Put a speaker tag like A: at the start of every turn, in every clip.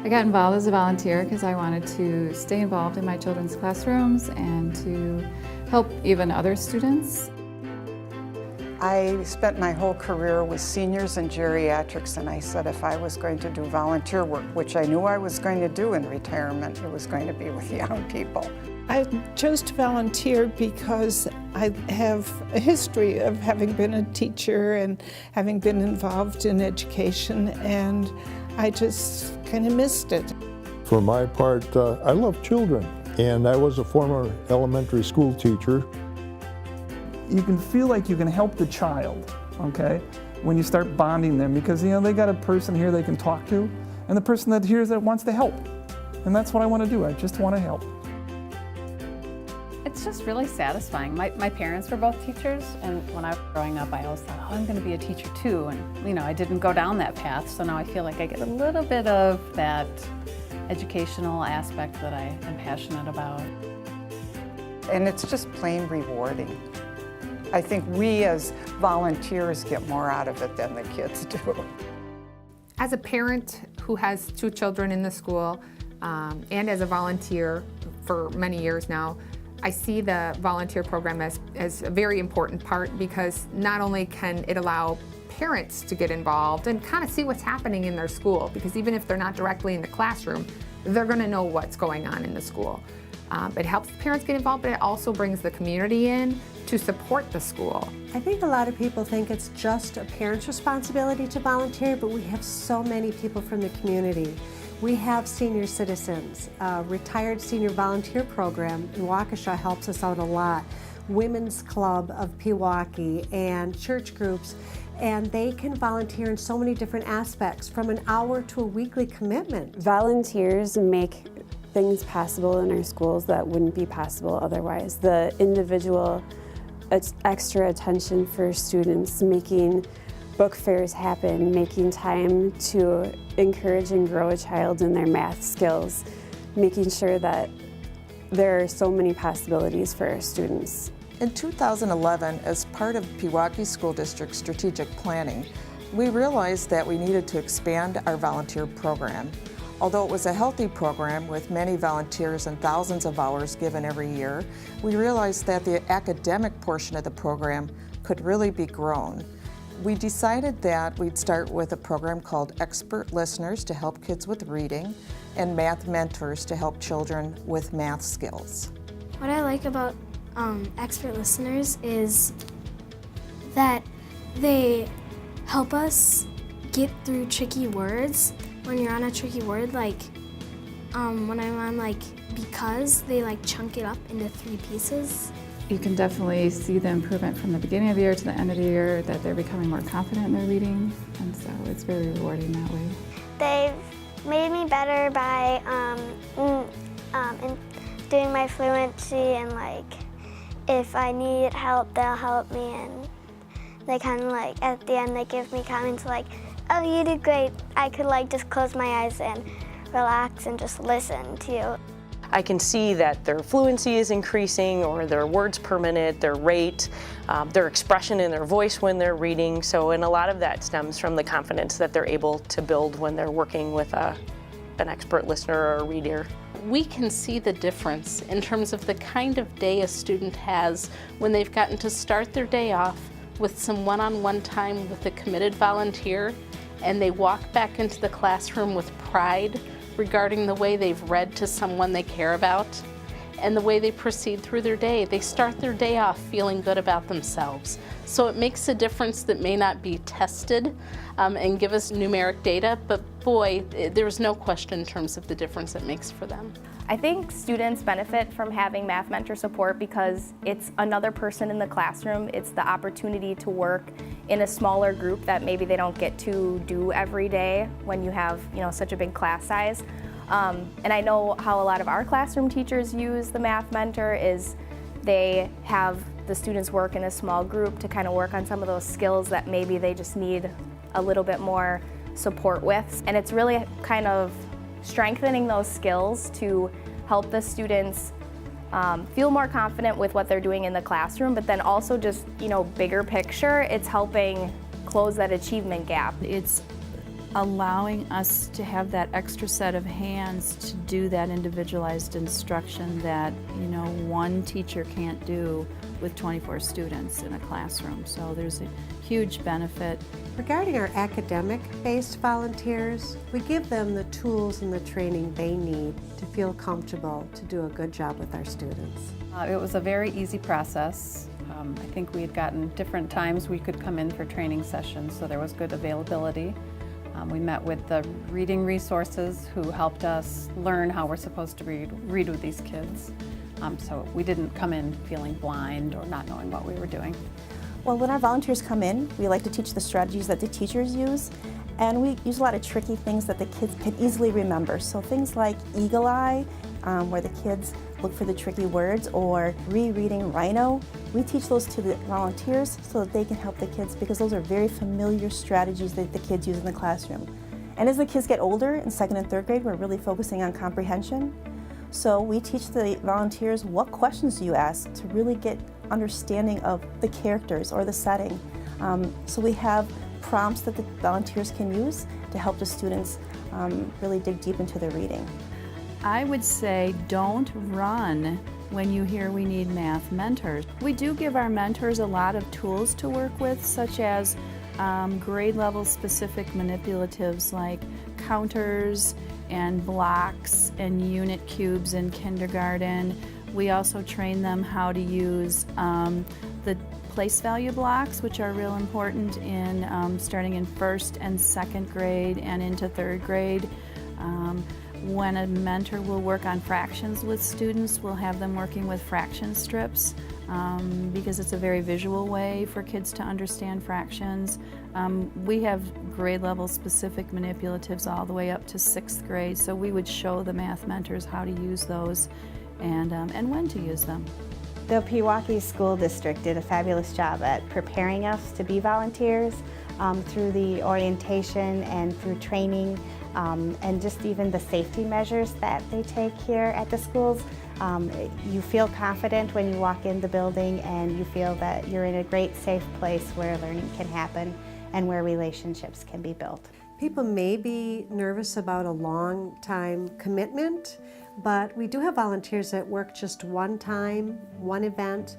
A: I got involved as a volunteer because I wanted to stay involved in my children's classrooms and to help even other students.
B: I spent my whole career with seniors and geriatrics, and I said if I was going to do volunteer work, which I knew I was going to do in retirement, it was going to be with young people.
C: I chose to volunteer because I have a history of having been a teacher and having been involved in education, and I just kind of missed it.
D: For my part, I love children, and I was a former elementary school teacher.
E: You can feel like you can help the child, okay, when you start bonding them, because they got a person here they can talk to, and the person that hears that wants to help. And that's what I want to do. I just want to help.
F: It's just really satisfying. My parents were both teachers, and when I was growing up, I always thought, oh, I'm going to be a teacher too. And I didn't go down that path, so now I feel like I get a little bit of that educational aspect that I am passionate about.
B: And it's just plain rewarding. I think we as volunteers get more out of it than the kids do.
G: As a parent who has 2 children in the school and as a volunteer for many years now, I see the volunteer program as a very important part, because not only can it allow parents to get involved and kind of see what's happening in their school, because even if they're not directly in the classroom, they're going to know what's going on in the school. It helps parents get involved, but it also brings the community in to support the school.
H: I think a lot of people think it's just a parent's responsibility to volunteer, but we have so many people from the community. We have senior citizens, retired senior volunteer program in Waukesha helps us out a lot. Women's Club of Pewaukee and church groups, and they can volunteer in so many different aspects, from an hour to a weekly commitment.
I: Volunteers make things possible in our schools that wouldn't be possible otherwise. The individual extra attention for students, making book fairs happen, making time to encourage and grow a child in their math skills, making sure that there are so many possibilities for our students.
J: In 2011, as part of Pewaukee School District strategic planning, we realized that we needed to expand our volunteer program. Although it was a healthy program with many volunteers and thousands of hours given every year, we realized that the academic portion of the program could really be grown. We decided that we'd start with a program called Expert Listeners to help kids with reading, and Math Mentors to help children with math skills.
K: What I like about Expert Listeners is that they help us get through tricky words. When you're on a tricky word, like when I'm on because, they chunk it up into 3 pieces.
A: You can definitely see the improvement from the beginning of the year to the end of the year, that they're becoming more confident in their reading, and so it's very rewarding that way.
K: They've made me better by in doing my fluency, and if I need help, they'll help me, and they kind of at the end they give me comments oh, you did great. I could just close my eyes and relax and just listen to you.
L: I can see that their fluency is increasing, or their words per minute, their rate, their expression in their voice when they're reading. And a lot of that stems from the confidence that they're able to build when they're working with an expert listener or a reader.
M: We can see the difference in terms of the kind of day a student has when they've gotten to start their day off with some one-on-one time with a committed volunteer, and they walk back into the classroom with pride regarding the way they've read to someone they care about and the way they proceed through their day. They start their day off feeling good about themselves. So it makes a difference that may not be tested and give us numeric data, but boy, there's no question in terms of the difference it makes for them.
N: I think students benefit from having Math Mentor support because it's another person in the classroom. It's the opportunity to work in a smaller group that maybe they don't get to do every day when you have such a big class size. And I know how a lot of our classroom teachers use the Math Mentor is they have the students work in a small group to kind of work on some of those skills that maybe they just need a little bit more support with. And it's really kind of strengthening those skills to help the students feel more confident with what they're doing in the classroom, but then also just, bigger picture, it's helping close that achievement gap.
O: It's allowing us to have that extra set of hands to do that individualized instruction that, you know, one teacher can't do with 24 students in a classroom. So there's a huge benefit.
H: Regarding our academic-based volunteers, we give them the tools and the training they need to feel comfortable to do a good job with our students.
F: It was a very easy process. I think we had gotten different times we could come in for training sessions, so there was good availability. We met with the reading resources who helped us learn how we're supposed to read with these kids. So we didn't come in feeling blind or not knowing what we were doing.
P: Well, when our volunteers come in, we like to teach the strategies that the teachers use, and we use a lot of tricky things that the kids can easily remember. So things like Eagle Eye, where the kids look for the tricky words, or rereading Rhino. We teach those to the volunteers so that they can help the kids, because those are very familiar strategies that the kids use in the classroom. And as the kids get older, in 2nd and 3rd grade, we're really focusing on comprehension. So we teach the volunteers, what questions do you ask to really get understanding of the characters or the setting. So we have prompts that the volunteers can use to help the students really dig deep into their reading.
O: I would say don't run when you hear we need math mentors. We do give our mentors a lot of tools to work with, such as grade level specific manipulatives like counters and blocks and unit cubes in kindergarten. We also train them how to use the place value blocks, which are real important in starting in 1st and 2nd grade and into 3rd grade. When a mentor will work on fractions with students, we'll have them working with fraction strips because it's a very visual way for kids to understand fractions. We have grade level specific manipulatives all the way up to 6th grade, so we would show the math mentors how to use those and when to use them.
Q: The Pewaukee School District did a fabulous job at preparing us to be volunteers through the orientation and through training and just even the safety measures that they take here at the schools. You feel confident when you walk in the building, and you feel that you're in a great safe place where learning can happen and where relationships can be built.
H: People may be nervous about a long time commitment, but we do have volunteers that work just one time, one event.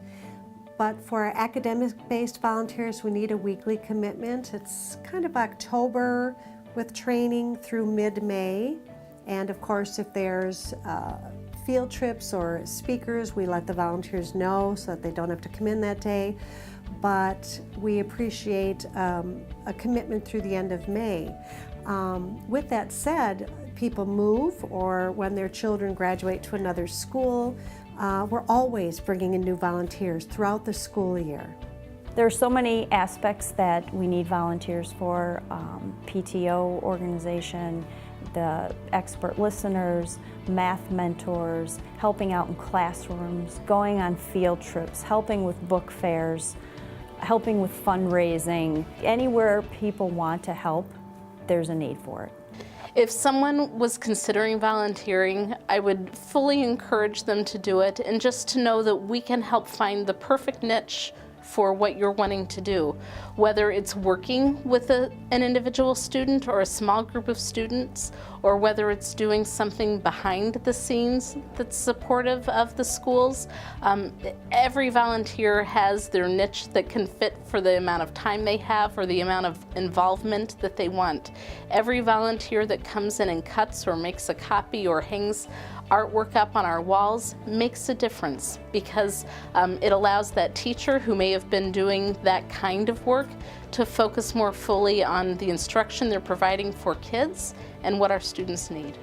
H: But for our academic-based volunteers, we need a weekly commitment. It's kind of October with training through mid-May. And of course, if there's field trips or speakers, we let the volunteers know so that they don't have to come in that day. But we appreciate a commitment through the end of May. With that said, people move, or when their children graduate to another school, we're always bringing in new volunteers throughout the school year.
R: There are so many aspects that we need volunteers for, PTO organization, the expert listeners, math mentors, helping out in classrooms, going on field trips, helping with book fairs, helping with fundraising. Anywhere people want to help, there's a need for it.
M: If someone was considering volunteering, I would fully encourage them to do it, and just to know that we can help find the perfect niche for what you're wanting to do. Whether it's working with an individual student or a small group of students, or whether it's doing something behind the scenes that's supportive of the schools. Every volunteer has their niche that can fit for the amount of time they have or the amount of involvement that they want. Every volunteer that comes in and cuts or makes a copy or hangs artwork up on our walls makes a difference, because it allows that teacher who may have been doing that kind of work to focus more fully on the instruction they're providing for kids and what our students need.